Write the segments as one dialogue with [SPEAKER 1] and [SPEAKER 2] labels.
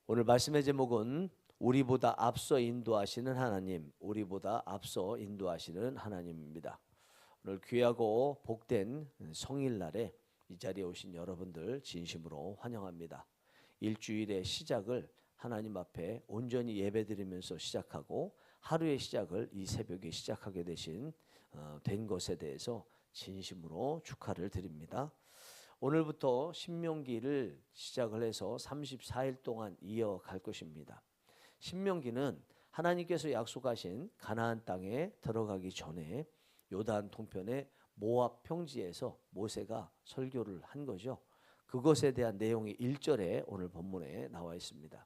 [SPEAKER 1] 오늘 말씀의 제목은 우리보다 앞서 인도하시는 하나님, 우리보다 앞서 인도하시는 하나님입니다. 오늘 귀하고 복된 성일날에 이 자리에 오신 여러분들 진심으로 환영합니다. 일주일의 시작을 하나님 앞에 온전히 예배드리면서 시작하고 하루의 시작을 이 새벽에 시작하게 된 것에 대해서 진심으로 축하를 드립니다. 오늘부터 신명기를 시작을 해서 34일 동안 이어갈 것입니다. 신명기는 하나님께서 약속하신 가나안 땅에 들어가기 전에 요단 동편의 모압 평지에서 모세가 설교를 한 거죠. 그것에 대한 내용이 1절에 오늘 본문에 나와 있습니다.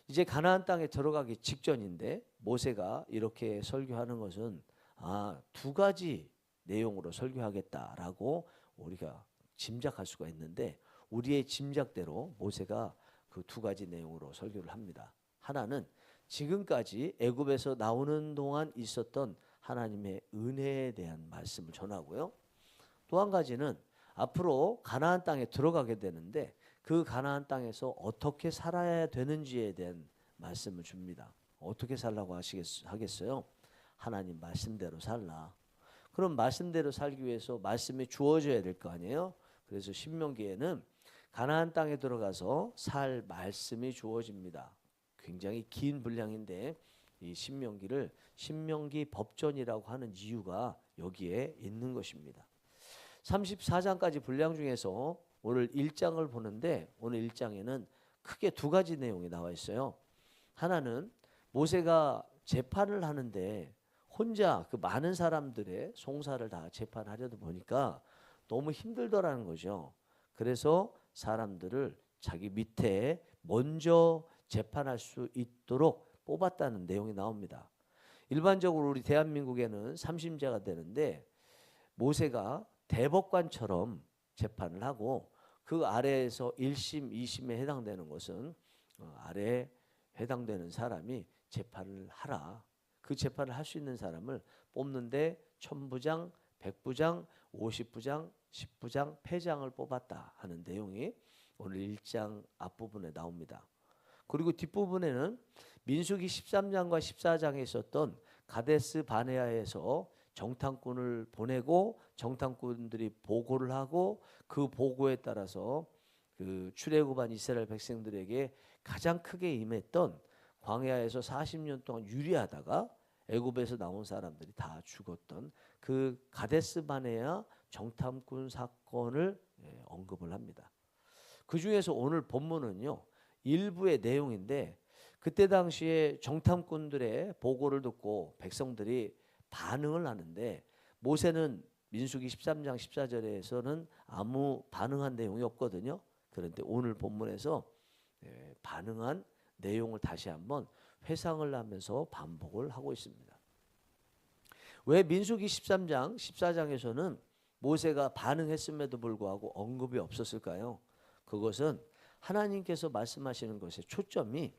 [SPEAKER 1] 이제 가나안 땅에 들어가기 직전인데 모세가 이렇게 설교하는 것은 두 가지 내용으로 설교하겠다라고 우리가 짐작할 수가 있는데, 우리의 짐작대로 모세가 그 두 가지 내용으로 설교를 합니다. 하나는 지금까지 애굽에서 나오는 동안 있었던 하나님의 은혜에 대한 말씀을 전하고요. 또 한 가지는 앞으로 가나안 땅에 들어가게 되는데 그 가나안 땅에서 어떻게 살아야 되는지에 대한 말씀을 줍니다. 어떻게 살라고 하겠어요? 하나님 말씀대로 살라. 그럼 말씀대로 살기 위해서 말씀이 주어져야 될 거 아니에요? 그래서 신명기에는 가나안 땅에 들어가서 살 말씀이 주어집니다. 굉장히 긴 분량인데 이 신명기를 신명기 법전이라고 하는 이유가 여기에 있는 것입니다. 34장까지 분량 중에서 오늘 1장을 보는데 오늘 1장에는 크게 두 가지 내용이 나와 있어요. 하나는 모세가 재판을 하는데 혼자 그 많은 사람들의 송사를 다 재판하려다 보니까 너무 힘들더라는 거죠. 그래서 사람들을 자기 밑에 먼저 재판할 수 있도록 뽑았다는 내용이 나옵니다. 일반적으로 우리 대한민국에는 3심제가 되는데 모세가 대법관처럼 재판을 하고 그 아래에서 1심, 2심에 해당되는 것은 아래에 해당되는 사람이 재판을 하라. 그 재판을 할 수 있는 사람을 뽑는데 1000부장, 100부장, 50부장, 10부장, 패장을 뽑았다 하는 내용이 오늘 1장 앞부분에 나옵니다. 그리고 뒷부분에는 민수기 13장과 14장에 있었던 가데스 바네아에서 정탐꾼을 보내고 정탐꾼들이 보고를 하고 그 보고에 따라서 그 출애굽한 이스라엘 백성들에게 가장 크게 임했던 광야에서 40년 동안 유리하다가 애굽에서 나온 사람들이 다 죽었던 그 가데스 바네아 정탐꾼 사건을 언급을 합니다. 그 중에서 오늘 본문은요, 일부의 내용인데 그때 당시에 정탐꾼들의 보고를 듣고 백성들이 반응을 하는데 모세는 민수기 13장 14절에서는 아무 반응한 내용이 없거든요. 그런데 오늘 본문에서 반응한 내용을 다시 한번 회상을 하면서 반복을 하고 있습니다. 왜 민수기 13장 14장에서는 모세가 반응했음에도 불구하고 언급이 없었을까요? 그것은 하나님께서 말씀하시는 것의 초점이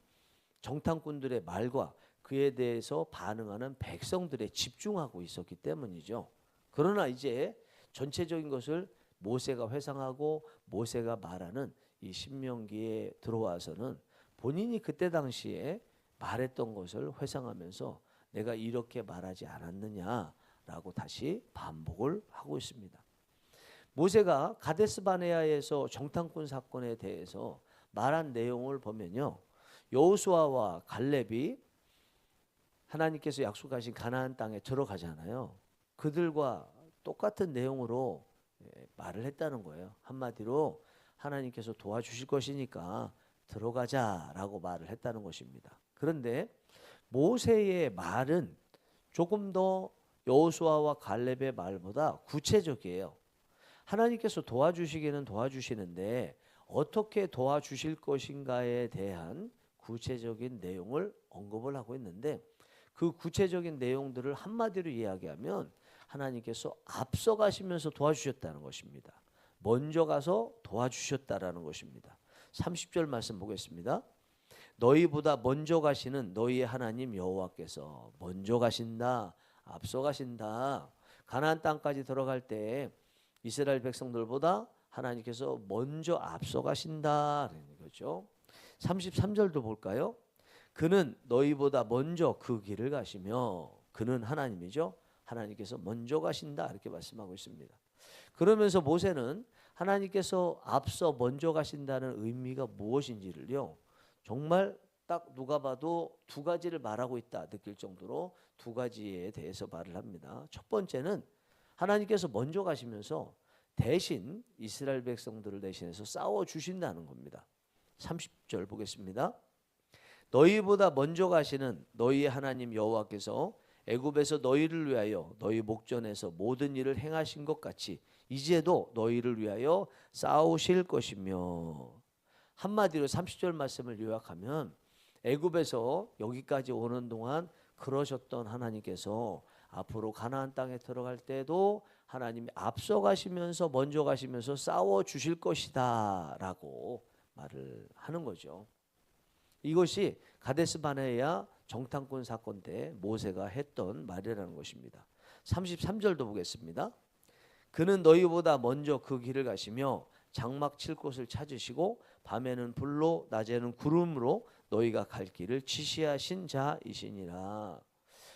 [SPEAKER 1] 정탐꾼들의 말과 그에 대해서 반응하는 백성들에 집중하고 있었기 때문이죠. 그러나 이제 전체적인 것을 모세가 회상하고 모세가 말하는 이 신명기에 들어와서는 본인이 그때 당시에 말했던 것을 회상하면서 내가 이렇게 말하지 않았느냐라고 다시 반복을 하고 있습니다. 모세가 가데스 바네아에서 정탐꾼 사건에 대해서 말한 내용을 보면요, 여호수아와 갈렙이 하나님께서 약속하신 가나안 땅에 들어가잖아요. 그들과 똑같은 내용으로 말을 했다는 거예요. 한마디로 하나님께서 도와주실 것이니까 들어가자라고 말을 했다는 것입니다. 그런데 모세의 말은 조금 더 여호수아와 갈렙의 말보다 구체적이에요. 하나님께서 도와주시기는 도와주시는데 어떻게 도와주실 것인가에 대한 구체적인 내용을 언급을 하고 있는데 그 구체적인 내용들을 한마디로 이야기하면 하나님께서 앞서가시면서 도와주셨다는 것입니다. 먼저 가서 도와주셨다라는 것입니다. 30절 말씀 보겠습니다. 너희보다 먼저 가시는 너희의 하나님 여호와께서 먼저 가신다, 앞서 가신다. 가나안 땅까지 들어갈 때 이스라엘 백성들보다 하나님께서 먼저 앞서 가신다는 거죠. 33절도 볼까요? 그는 너희보다 먼저 그 길을 가시며, 그는 하나님이죠. 하나님께서 먼저 가신다 이렇게 말씀하고 있습니다. 그러면서 모세는 하나님께서 앞서 먼저 가신다는 의미가 무엇인지를요, 정말 딱 누가 봐도 두 가지를 말하고 있다 느낄 정도로 두 가지에 대해서 말을 합니다. 첫 번째는 하나님께서 먼저 가시면서 대신 이스라엘 백성들을 대신해서 싸워 주신다는 겁니다. 30절 보겠습니다. 너희보다 먼저 가시는 너희의 하나님 여호와께서 애굽에서 너희를 위하여 너희 목전에서 모든 일을 행하신 것 같이 이제도 너희를 위하여 싸우실 것이며, 한마디로 30절 말씀을 요약하면 애굽에서 여기까지 오는 동안 그러셨던 하나님께서 앞으로 가나안 땅에 들어갈 때도 하나님이 앞서 가시면서 먼저 가시면서 싸워 주실 것이다 라고 말을 하는 거죠. 이것이 가데스 바네아 정탐꾼 사건 때 모세가 했던 말이라는 것입니다. 33절도 보겠습니다. 그는 너희보다 먼저 그 길을 가시며 장막 칠 곳을 찾으시고 밤에는 불로 낮에는 구름으로 너희가 갈 길을 지시하신 자이시니라.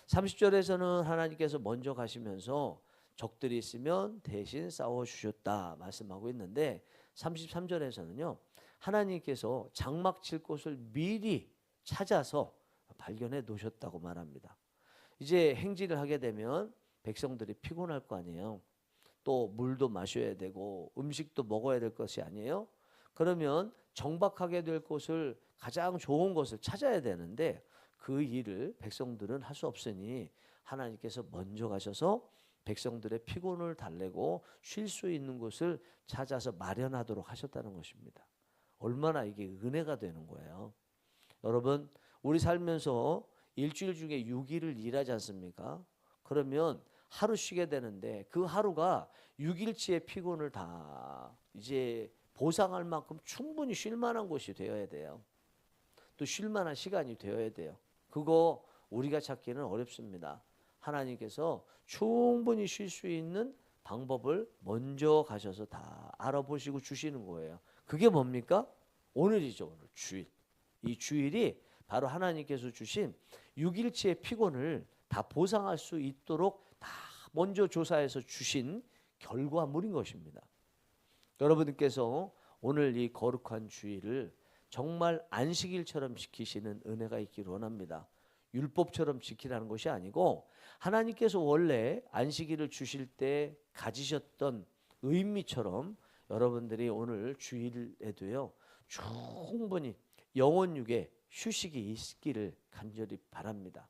[SPEAKER 1] 30절에서는 하나님께서 먼저 가시면서 적들이 있으면 대신 싸워주셨다 말씀하고 있는데, 33절에서는요 하나님께서 장막 칠 곳을 미리 찾아서 발견해 놓으셨다고 말합니다. 이제 행진을 하게 되면 백성들이 피곤할 거 아니에요. 또 물도 마셔야 되고 음식도 먹어야 될 것이 아니에요. 그러면 정박하게 될 곳을, 가장 좋은 곳을 찾아야 되는데 그 일을 백성들은 할 수 없으니 하나님께서 먼저 가셔서 백성들의 피곤을 달래고 쉴 수 있는 곳을 찾아서 마련하도록 하셨다는 것입니다. 얼마나 이게 은혜가 되는 거예요. 여러분, 우리 살면서 일주일 중에 6일을 일하지 않습니까? 그러면 하루 쉬게 되는데 그 하루가 6일치의 피곤을 다 이제 보상할 만큼 충분히 쉴 만한 곳이 되어야 돼요. 또 쉴 만한 시간이 되어야 돼요. 그거 우리가 찾기는 어렵습니다. 하나님께서 충분히 쉴 수 있는 방법을 먼저 가셔서 다 알아보시고 주시는 거예요. 그게 뭡니까? 오늘이죠. 오늘 주일. 이 주일이 바로 하나님께서 주신 6일치의 피곤을 다 보상할 수 있도록 다 먼저 조사해서 주신 결과물인 것입니다. 여러분들께서 오늘 이 거룩한 주일을 정말 안식일처럼 지키시는 은혜가 있기를 원합니다. 율법처럼 지키라는 것이 아니고 하나님께서 원래 안식일을 주실 때 가지셨던 의미처럼 여러분들이 오늘 주일에도요 충분히 영혼육에 휴식이 있기를 간절히 바랍니다.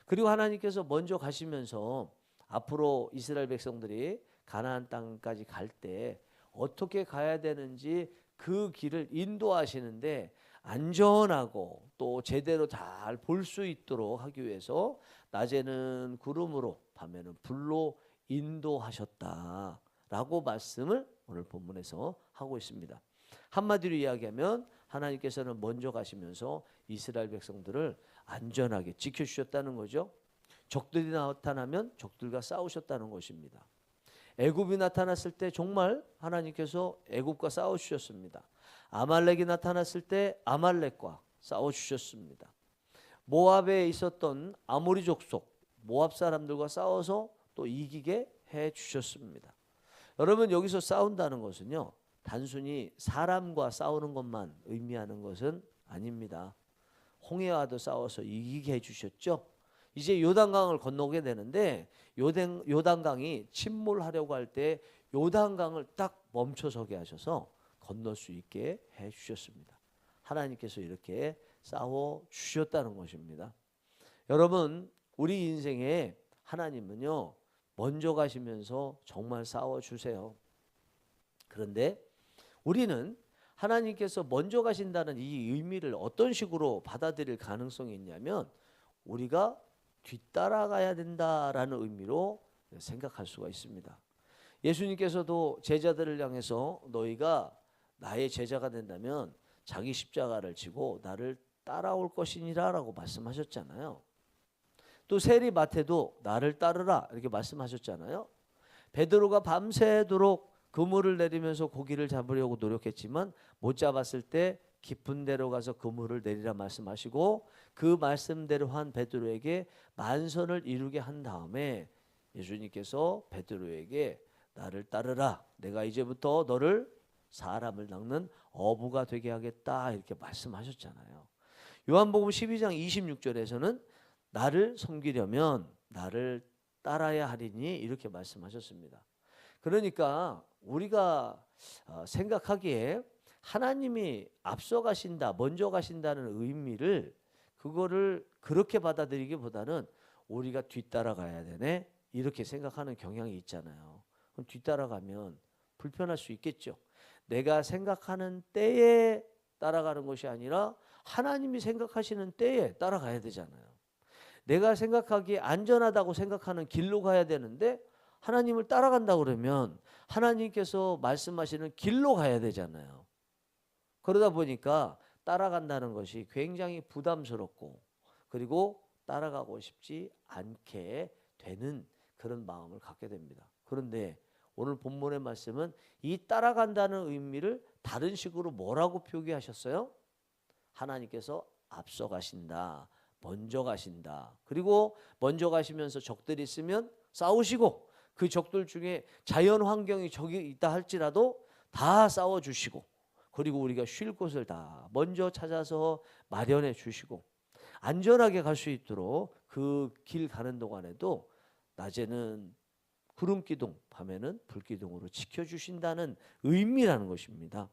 [SPEAKER 1] 그리고 하나님께서 먼저 가시면서 앞으로 이스라엘 백성들이 가나안 땅까지 갈 때 어떻게 가야 되는지 그 길을 인도하시는데 안전하고 또 제대로 잘 볼 수 있도록 하기 위해서 낮에는 구름으로 밤에는 불로 인도하셨다라고 말씀을 오늘 본문에서 하고 있습니다. 한마디로 이야기하면 하나님께서는 먼저 가시면서 이스라엘 백성들을 안전하게 지켜주셨다는 거죠. 적들이 나타나면 적들과 싸우셨다는 것입니다. 애굽이 나타났을 때 정말 하나님께서 애굽과 싸워주셨습니다. 아말렉이 나타났을 때 아말렉과 싸워주셨습니다. 모압에 있었던 아모리 족속 모압 사람들과 싸워서 또 이기게 해주셨습니다. 여러분, 여기서 싸운다는 것은요 단순히 사람과 싸우는 것만 의미하는 것은 아닙니다. 홍해와도 싸워서 이기게 해주셨죠. 이제 요단강을 건너게 되는데 요단강이 침몰하려고 할 때 요단강을 딱 멈춰서게 하셔서 건널 수 있게 해주셨습니다. 하나님께서 이렇게 싸워주셨다는 것입니다. 여러분, 우리 인생에 하나님은요 먼저 가시면서 정말 싸워주세요. 그런데 우리는 하나님께서 먼저 가신다는 이 의미를 어떤 식으로 받아들일 가능성이 있냐면 우리가 뒤따라가야 된다라는 의미로 생각할 수가 있습니다. 예수님께서도 제자들을 향해서 너희가 나의 제자가 된다면 자기 십자가를 지고 나를 따라올 것이니라 라고 말씀하셨잖아요. 또 세리 마태도 나를 따르라 이렇게 말씀하셨잖아요. 베드로가 밤새도록 그물을 내리면서 고기를 잡으려고 노력했지만 못 잡았을 때 깊은 데로 가서 그물을 내리라 말씀하시고 그 말씀대로 한 베드로에게 만선을 이루게 한 다음에 예수님께서 베드로에게 나를 따르라. 내가 이제부터 너를 사람을 낚는 어부가 되게 하겠다. 이렇게 말씀하셨잖아요. 요한복음 12장 26절에서는 나를 섬기려면 나를 따라야 하리니 이렇게 말씀하셨습니다. 그러니까 우리가 생각하기에 하나님이 앞서 가신다, 먼저 가신다는 의미를 그거를 그렇게 받아들이기보다는 우리가 뒤따라가야 되네 이렇게 생각하는 경향이 있잖아요. 그럼 뒤따라가면 불편할 수 있겠죠. 내가 생각하는 때에 따라가는 것이 아니라 하나님이 생각하시는 때에 따라가야 되잖아요. 내가 생각하기에 안전하다고 생각하는 길로 가야 되는데 하나님을 따라간다 그러면 하나님께서 말씀하시는 길로 가야 되잖아요. 그러다 보니까 따라간다는 것이 굉장히 부담스럽고 그리고 따라가고 싶지 않게 되는 그런 마음을 갖게 됩니다. 그런데 오늘 본문의 말씀은 이 따라간다는 의미를 다른 식으로 뭐라고 표기하셨어요? 하나님께서 앞서 가신다. 먼저 가신다. 그리고 먼저 가시면서 적들이 있으면 싸우시고 그 적들 중에 자연 환경이 적이 있다 할지라도 다 싸워주시고 그리고 우리가 쉴 곳을 다 먼저 찾아서 마련해 주시고 안전하게 갈 수 있도록 그 길 가는 동안에도 낮에는 구름 기둥, 밤에는 불 기둥으로 지켜주신다는 의미라는 것입니다.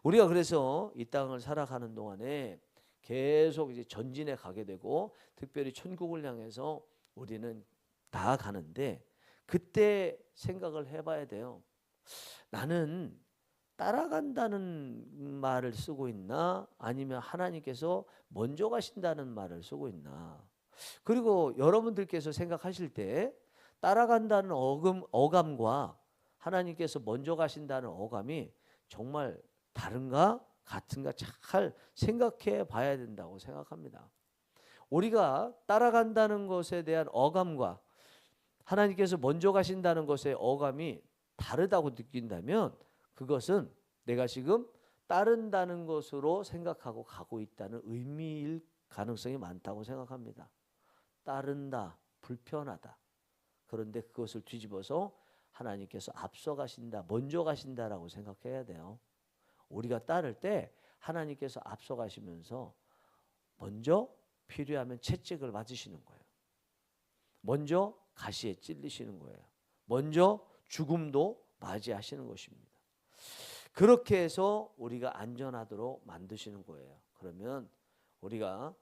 [SPEAKER 1] 우리가 그래서 이 땅을 살아가는 동안에 계속 이제 전진해 가게 되고 특별히 천국을 향해서 우리는 나아가는데 그때 생각을 해봐야 돼요. 나는 따라간다는 말을 쓰고 있나 아니면 하나님께서 먼저 가신다는 말을 쓰고 있나. 그리고 여러분들께서 생각하실 때 따라간다는 어감과 하나님께서 먼저 가신다는 어감이 정말 다른가 같은가 잘 생각해 봐야 된다고 생각합니다. 우리가 따라간다는 것에 대한 어감과 하나님께서 먼저 가신다는 것의 어감이 다르다고 느낀다면 그것은 내가 지금 따른다는 것으로 생각하고 가고 있다는 의미일 가능성이 많다고 생각합니다. 따른다, 불편하다. 그런데 그것을 뒤집어서 하나님께서 앞서 가신다, 먼저 가신다라고 생각해야 돼요. 우리가 따를 때 하나님께서 앞서 가시면서 먼저 필요하면 채찍을 맞으시는 거예요. 먼저 가시에 찔리시는 거예요. 먼저 죽음도 맞이하시는 것입니다. 그렇게 해서 우리가 안전하도록 만드시는 거예요. 그러면 우리가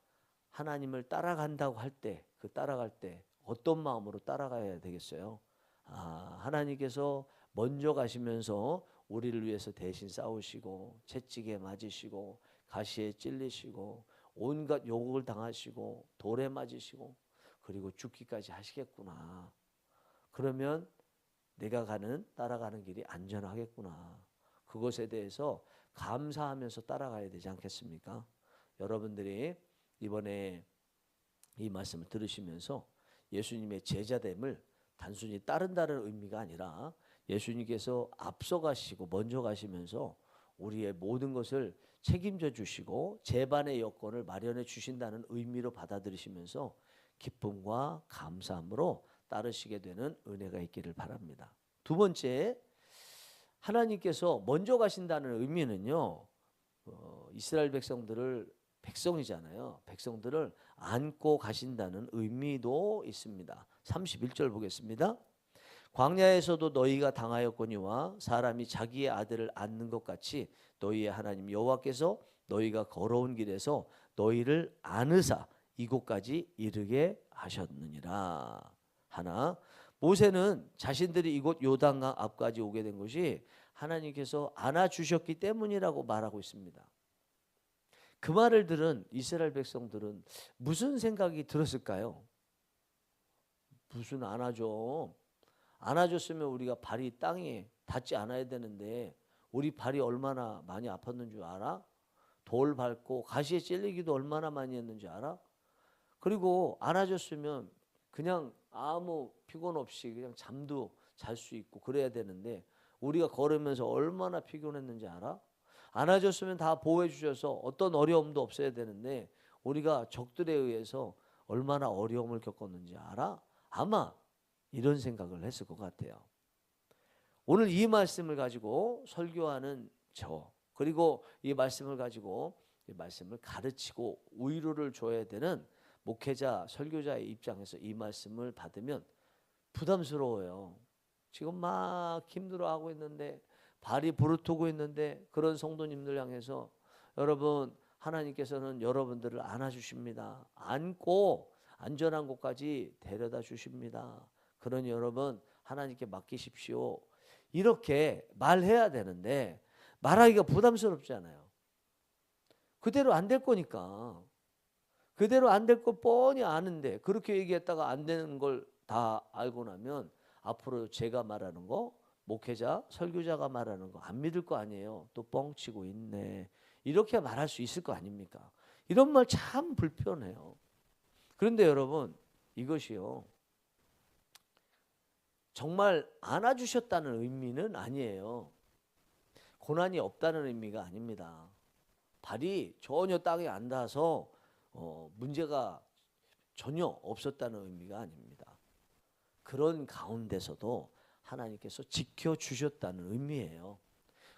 [SPEAKER 1] 하나님을 따라간다고 할 때, 그 따라갈 때 어떤 마음으로 따라가야 되겠어요? 하나님께서 먼저 가시면서 우리를 위해서 대신 싸우시고 채찍에 맞으시고 가시에 찔리시고 온갖 요곡을 당하시고 돌에 맞으시고 그리고 죽기까지 하시겠구나. 그러면 내가 따라가는 길이 안전하겠구나. 그것에 대해서 감사하면서 따라가야 되지 않겠습니까? 여러분들이 이번에 이 말씀을 들으시면서 예수님의 제자됨을 단순히 따른다는 의미가 아니라 예수님께서 앞서 가시고 먼저 가시면서 우리의 모든 것을 책임져 주시고 제반의 여건을 마련해 주신다는 의미로 받아들이시면서 기쁨과 감사함으로 따르시게 되는 은혜가 있기를 바랍니다. 두 번째, 하나님께서 먼저 가신다는 의미는요, 이스라엘 백성이잖아요. 백성들을 안고 가신다는 의미도 있습니다. 31절 보겠습니다. 광야에서도 너희가 당하였거니와 사람이 자기의 아들을 안는 것 같이 너희의 하나님 여호와께서 너희가 걸어온 길에서 너희를 안으사 이곳까지 이르게 하셨느니라. 하나, 모세는 자신들이 이곳 요단강 앞까지 오게 된 것이 하나님께서 안아주셨기 때문이라고 말하고 있습니다. 그 말을 들은 이스라엘 백성들은 무슨 생각이 들었을까요? 무슨 안아줬으면 우리가 발이 땅에 닿지 않아야 되는데 우리 발이 얼마나 많이 아팠는 줄 알아? 돌 밟고 가시에 찔리기도 얼마나 많이 했는지 알아? 그리고 안아줬으면 그냥 아무 피곤 없이 그냥 잠도 잘 수 있고 그래야 되는데 우리가 걸으면서 얼마나 피곤했는지 알아? 안아줬으면 다 보호해 주셔서 어떤 어려움도 없어야 되는데 우리가 적들에 의해서 얼마나 어려움을 겪었는지 알아? 아마 이런 생각을 했을 것 같아요. 오늘 이 말씀을 가지고 설교하는 저, 그리고 이 말씀을 가지고 이 말씀을 가르치고 위로를 줘야 되는 목회자, 설교자의 입장에서 이 말씀을 받으면 부담스러워요. 지금 막 힘들어하고 있는데 발이 부르트고 있는데 그런 성도님들 향해서 여러분, 하나님께서는 여러분들을 안아주십니다. 안고 안전한 곳까지 데려다 주십니다. 그러니 여러분 하나님께 맡기십시오. 이렇게 말해야 되는데 말하기가 부담스럽잖아요. 그대로 안 될 거니까. 그대로 안 될 거 뻔히 아는데 그렇게 얘기했다가 안 되는 걸 다 알고 나면 앞으로 제가 말하는 거, 목회자, 설교자가 말하는 거 안 믿을 거 아니에요. 또 뻥치고 있네. 이렇게 말할 수 있을 거 아닙니까? 이런 말 참 불편해요. 그런데 여러분, 이것이요, 정말 안아주셨다는 의미는 아니에요. 고난이 없다는 의미가 아닙니다. 발이 전혀 땅에 안 닿아서 문제가 전혀 없었다는 의미가 아닙니다. 그런 가운데서도 하나님께서 지켜주셨다는 의미예요.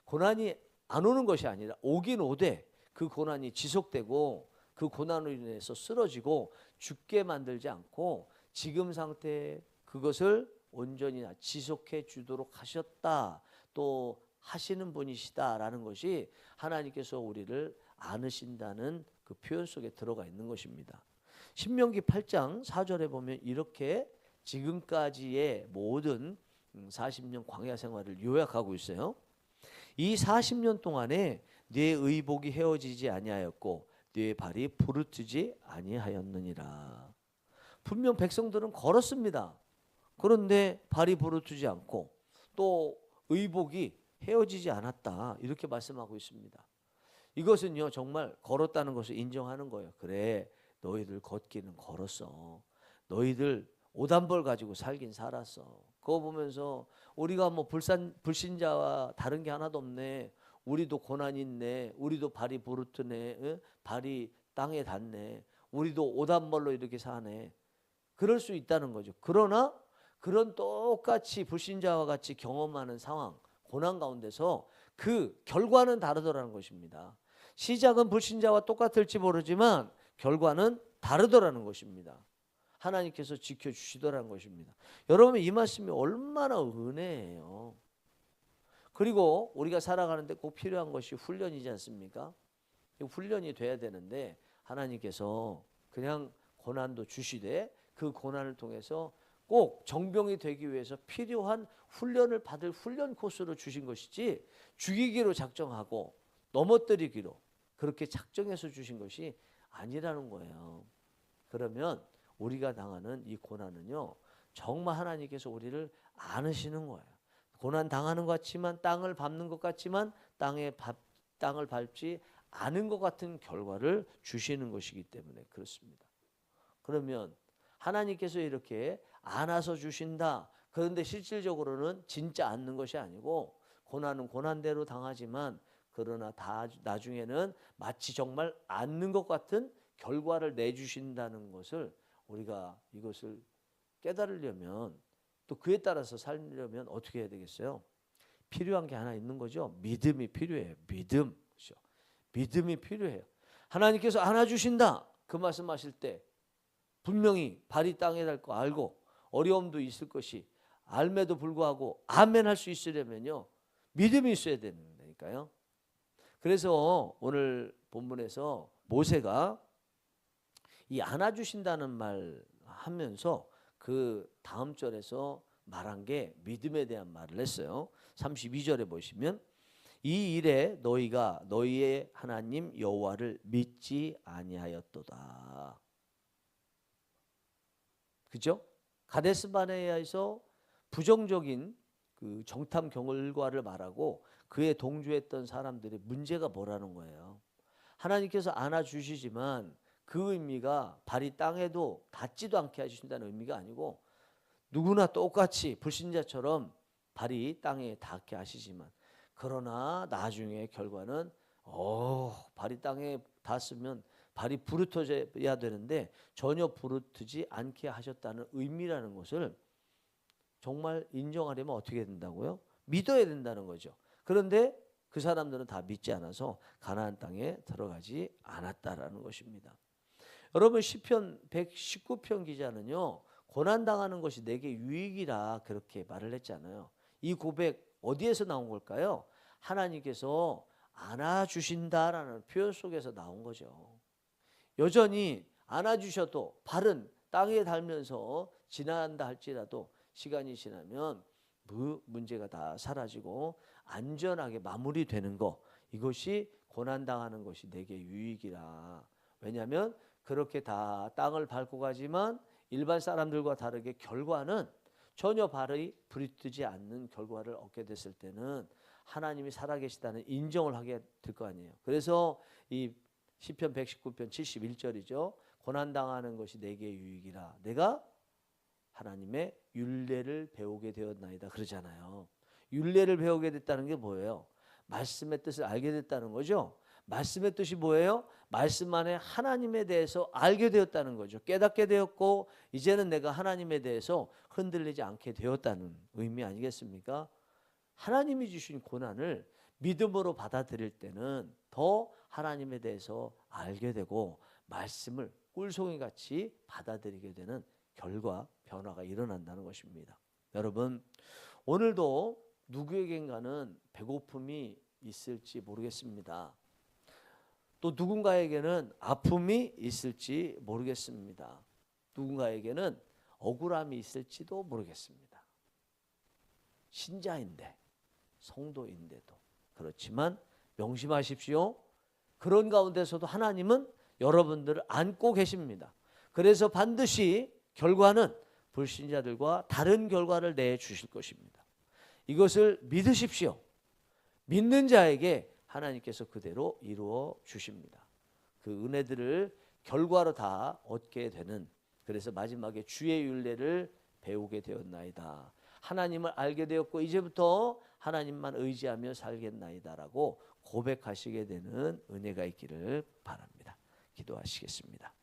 [SPEAKER 1] 고난이 안 오는 것이 아니라 오긴 오되 그 고난이 지속되고 그 고난으로 인해서 쓰러지고 죽게 만들지 않고 지금 상태에 그것을 온전히 지속해 주도록 하셨다, 또 하시는 분이시다라는 것이 하나님께서 우리를 안으신다는 그 표현 속에 들어가 있는 것입니다. 신명기 8장 4절에 보면 이렇게 지금까지의 모든 40년 광야 생활을 요약하고 있어요. 이 40년 동안에 네 의복이 헤어지지 아니하였고 네 발이 부르트지 아니하였느니라. 분명 백성들은 걸었습니다. 그런데 발이 부르트지 않고 또 의복이 헤어지지 않았다, 이렇게 말씀하고 있습니다. 이것은요 정말 걸었다는 것을 인정하는 거예요. 그래, 너희들 걷기는 걸었어. 너희들 오단벌 가지고 살긴 살았어. 그거 보면서 우리가 뭐 불신자와 다른 게 하나도 없네. 우리도 고난이 있네. 우리도 발이 부르트네. 응? 발이 땅에 닿네. 우리도 오단벌로 이렇게 사네. 그럴 수 있다는 거죠. 그러나 그런 똑같이 불신자와 같이 경험하는 상황, 고난 가운데서 그 결과는 다르더라는 것입니다. 시작은 불신자와 똑같을지 모르지만 결과는 다르더라는 것입니다. 하나님께서 지켜주시더라는 것입니다. 여러분, 이 말씀이 얼마나 은혜예요. 그리고 우리가 살아가는데 꼭 필요한 것이 훈련이지 않습니까? 훈련이 돼야 되는데 하나님께서 그냥 고난도 주시되 그 고난을 통해서 꼭 정병이 되기 위해서 필요한 훈련을 받을 훈련 코스로 주신 것이지 죽이기로 작정하고 넘어뜨리기로 그렇게 작정해서 주신 것이 아니라는 거예요. 그러면 우리가 당하는 이 고난은요 정말 하나님께서 우리를 안으시는 거예요. 고난 당하는 것 같지만, 땅을 밟는 것 같지만 땅을 밟지 않은 것 같은 결과를 주시는 것이기 때문에 그렇습니다. 그러면 하나님께서 이렇게 안아서 주신다. 그런데 실질적으로는 진짜 안는 것이 아니고 고난은 고난대로 당하지만 그러나 나중에는 마치 정말 안는 것 같은 결과를 내주신다는 것을 우리가 이것을 깨달으려면, 또 그에 따라서 살려면 어떻게 해야 되겠어요? 필요한 게 하나 있는 거죠. 믿음이 필요해요. 믿음. 그렇죠? 믿음이 필요해요. 하나님께서 안아주신다, 그 말씀하실 때 분명히 발이 땅에 닿을 거 알고 어려움도 있을 것이 알매도 불구하고 아멘 할 수 있으려면요 믿음이 있어야 된다니까요. 그래서 오늘 본문에서 모세가 이 안아주신다는 말 하면서 그 다음 절에서 말한 게 믿음에 대한 말을 했어요. 32절에 보시면 이 일에 너희가 너희의 하나님 여호와를 믿지 아니하였도다. 그죠? 가데스 바네아에서 부정적인 그 정탐 결과를 말하고 그에 동조했던 사람들의 문제가 뭐라는 거예요. 하나님께서 안아주시지만 그 의미가 발이 땅에도 닿지도 않게 해주신다는 의미가 아니고 누구나 똑같이 불신자처럼 발이 땅에 닿게 하시지만 그러나 나중에 결과는 발이 땅에 닿았으면 발이 부르터져야 되는데 전혀 부르트지 않게 하셨다는 의미라는 것을 정말 인정하려면 어떻게 된다고요? 믿어야 된다는 거죠. 그런데 그 사람들은 다 믿지 않아서 가나안 땅에 들어가지 않았다라는 것입니다. 여러분 시편 119편 기자는요. 고난당하는 것이 내게 유익이라 그렇게 말을 했잖아요. 이 고백 어디에서 나온 걸까요? 하나님께서 안아주신다라는 표현 속에서 나온 거죠. 여전히 안아주셔도 발은 땅에 닿으면서 지나간다 할지라도 시간이 지나면 그 문제가 다 사라지고 안전하게 마무리되는 거, 이것이 고난당하는 것이 내게 유익이라. 왜냐하면 그렇게 다 땅을 밟고 가지만 일반 사람들과 다르게 결과는 전혀 발이 부르뜨지 않는 결과를 얻게 됐을 때는 하나님이 살아계시다는 인정을 하게 될 거 아니에요. 그래서 이 시편 119편 71절이죠. 고난당하는 것이 내게 유익이라. 내가 하나님의 율례를 배우게 되었나이다 그러잖아요. 율례를 배우게 됐다는 게 뭐예요? 말씀의 뜻을 알게 됐다는 거죠. 말씀의 뜻이 뭐예요? 말씀 안에 하나님에 대해서 알게 되었다는 거죠. 깨닫게 되었고 이제는 내가 하나님에 대해서 흔들리지 않게 되었다는 의미 아니겠습니까? 하나님이 주신 고난을 믿음으로 받아들일 때는 더 하나님에 대해서 알게 되고 말씀을 꿀송이같이 받아들이게 되는 결과 변화가 일어난다는 것입니다. 여러분 오늘도 누구에겐가는 배고픔이 있을지 모르겠습니다. 또 누군가에게는 아픔이 있을지 모르겠습니다. 누군가에게는 억울함이 있을지도 모르겠습니다. 신자인데 성도인데도 그렇지만 명심하십시오. 그런 가운데서도 하나님은 여러분들을 안고 계십니다. 그래서 반드시 결과는 불신자들과 다른 결과를 내주실 것입니다. 이것을 믿으십시오. 믿는 자에게 하나님께서 그대로 이루어 주십니다. 그 은혜들을 결과로 다 얻게 되는, 그래서 마지막에 주의 율례를 배우게 되었나이다. 하나님을 알게 되었고 이제부터 하나님만 의지하며 살겠나이다라고 고백하시게 되는 은혜가 있기를 바랍니다. 기도하시겠습니다.